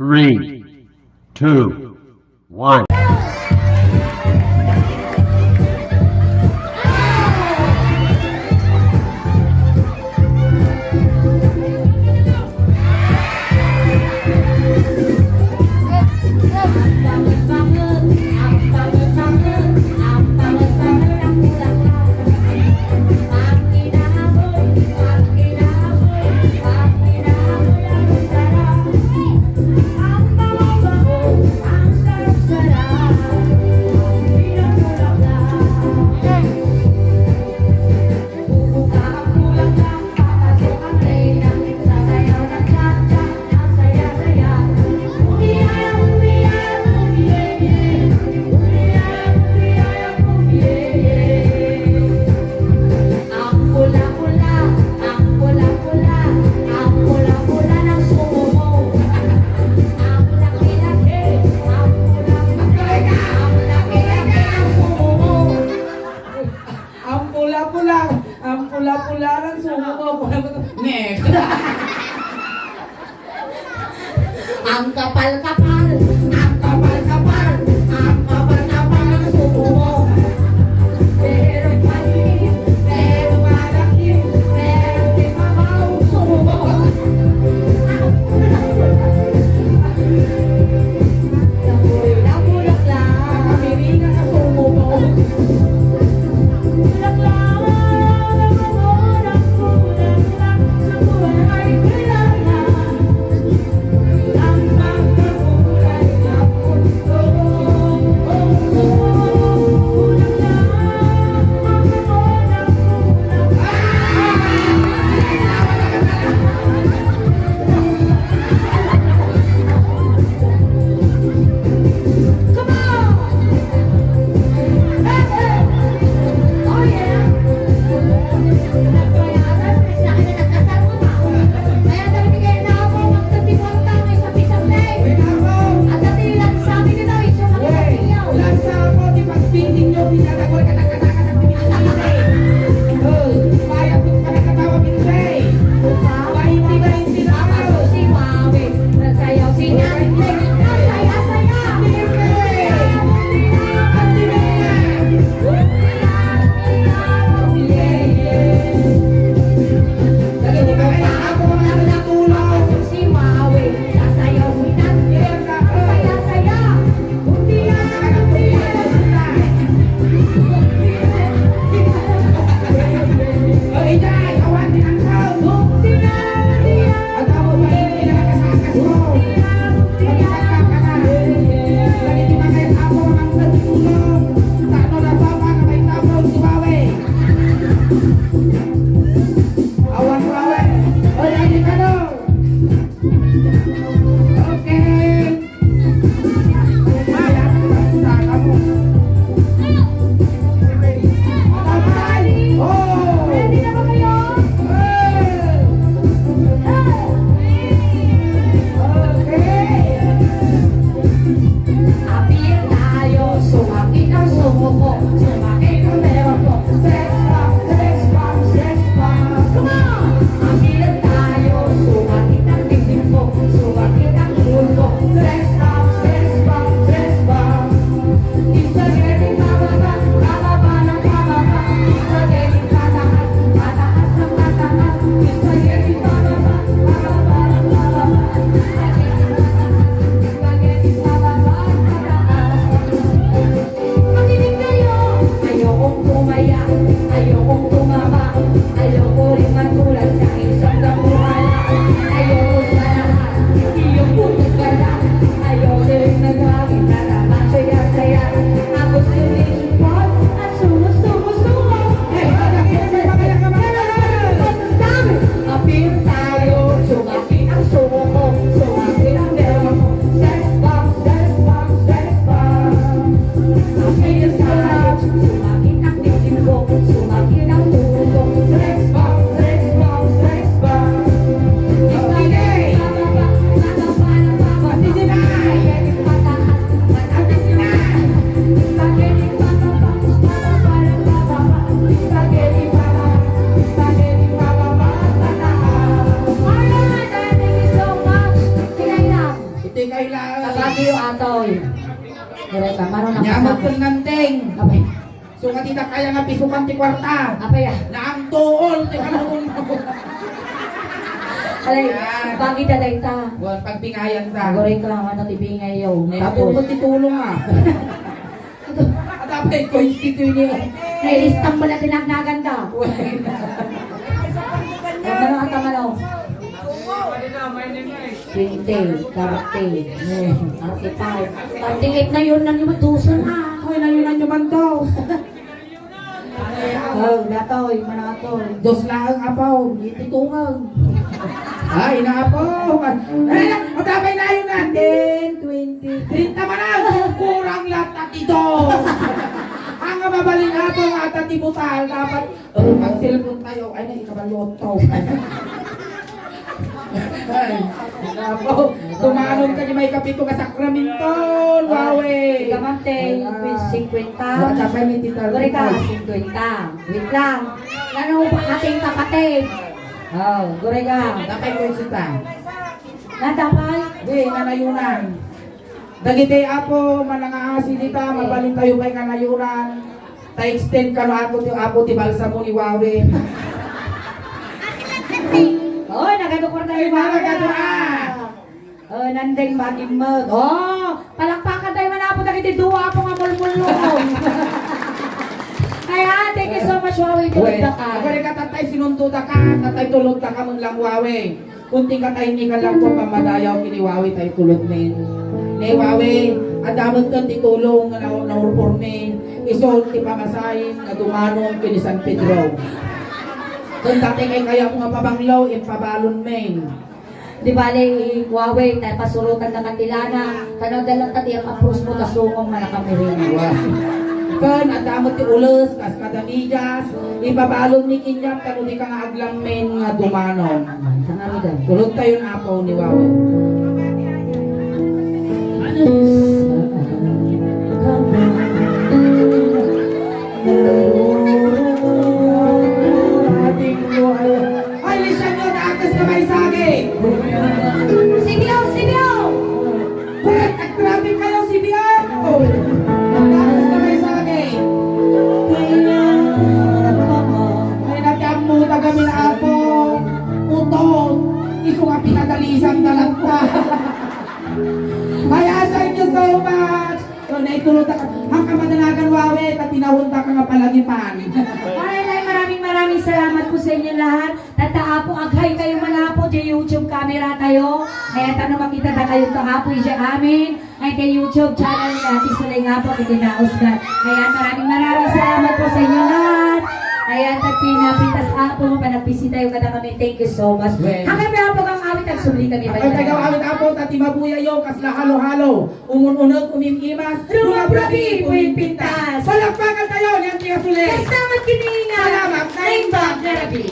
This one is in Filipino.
3, 2, 1. Pula-pula ng sumo ko. Nek. Ang kapal-kapal, ang kapal-kapal, ang kapal-kapal ng sumo mo. Pero maliit, pero malaki, pero di mabaw sumo mo. Nabulag lang, nakamiringan sa sumo mo. Sumakin ang tubo, sex bomb, ka, maro na Nyamot kasama. kong nanteng. Apay, So nga tita kaya nga pisukan ti kwarta. apay ah. Na ang tuol, ti kanong Alay, Yan. bagi daday ta. Buwan pagpingayan ta. Agoray ka, ano tibingay yaw. Tapos Tapos, titulong ah. At apay ko institute niya. nailistang mo na tinagnagan ka. Ano ang tamanaw? 20, 30, 35, 38 na yun na yung matusan ah. Ay, nayunan nyo man daw. Oh, natoy, manatoy. Diyos lang apaw, ititungan. Ay, naapaw. Ay, ang dabay na yun natin. 10, 20. 30 man kurang lahat ito. Ang mabaling apaw at atibutal, dapat mag-cellphone tayo. Ay, na ikabalot to. Ay, apaw. Tumanon ka niya may kapito ka Sacramento. Wawe. Gamante, 50. Dapat ni Tita Gori ka, 50. Wait lang. Ano ba ating kapatid? Oh, gori ka. Dapat ko sita. Natapay? Di, nanayunan. Dagiti apo, manangaasi dita, mabalin tayo kay kanayunan. Ta-extend ka no apo ti balsa mo ni Wawe. Oy, nagadukor na yung mga Nagadukor. Oh, nandeng baging mag. Oh, palakpakan tayo manapot na kiti duwa po nga mulmulong. Kaya, thank you so much, Wawi. Tulog na ka. Agad ka tatay sinuntuda ka, tatay tulog ta ka mong lang Wawe. Kunting ka tayo ni ka lang po pamadayaw kini Wawe tayo tulog men. Ne Wawe, adamot ka ti tulong na naurpor men. Isol ti pamasahin na dumanong kini San Pedro. Kung dati kay kaya mo nga pabanglaw, ipabalon men. Di bale, Huawei, tayo pasurutan na katilana, tanong dalang tati ang apros mo, tasungong manakamirin. Wah. Kan, ang damot ti ulos, kas kadamidyas, ipabalon ni Kinyap, kano di ka nga aglang men nga dumanon. Tangami daw. Tulog tayo na apo ni Wawe. Ating buhay. Ay, lisan nyo na atas na may sagi. Sibiyaw! Sibiyaw! Brett, at grabe kayo si Bian. Atas na may sagi. Ay, natiam mo tagamin apo. Utong. Iso nga pinagalisan talanta. Kaya thank you so much. So, naitulog ka. Ang kamadalagan Wawe, patinahunta ka nga palagipan. Ay, maraming salamat po sa inyo lahat. Tataapo, aghay kayo manapo, di YouTube camera tayo. Kaya tanong makita na kayo taapo, siya amin. Ay, kay YouTube channel ni Ate Sulay nga po, kitinausgan. Kaya maraming salamat po sa inyo lahat. Kaya pinapitas apo, panagpisita yung kada kami. Thank you so much. Well. Hanggang na po kang awit, nagsubli kami. Ang tagawawit apo, tati mabuya yo, kasla halo-halo. Umun-unag, umim-imas. Rumabrabi, puwing pintas. Palakpakan tayo, niyan tiya sulit. Kasama kininga. Salamat. Naimbag na rabi.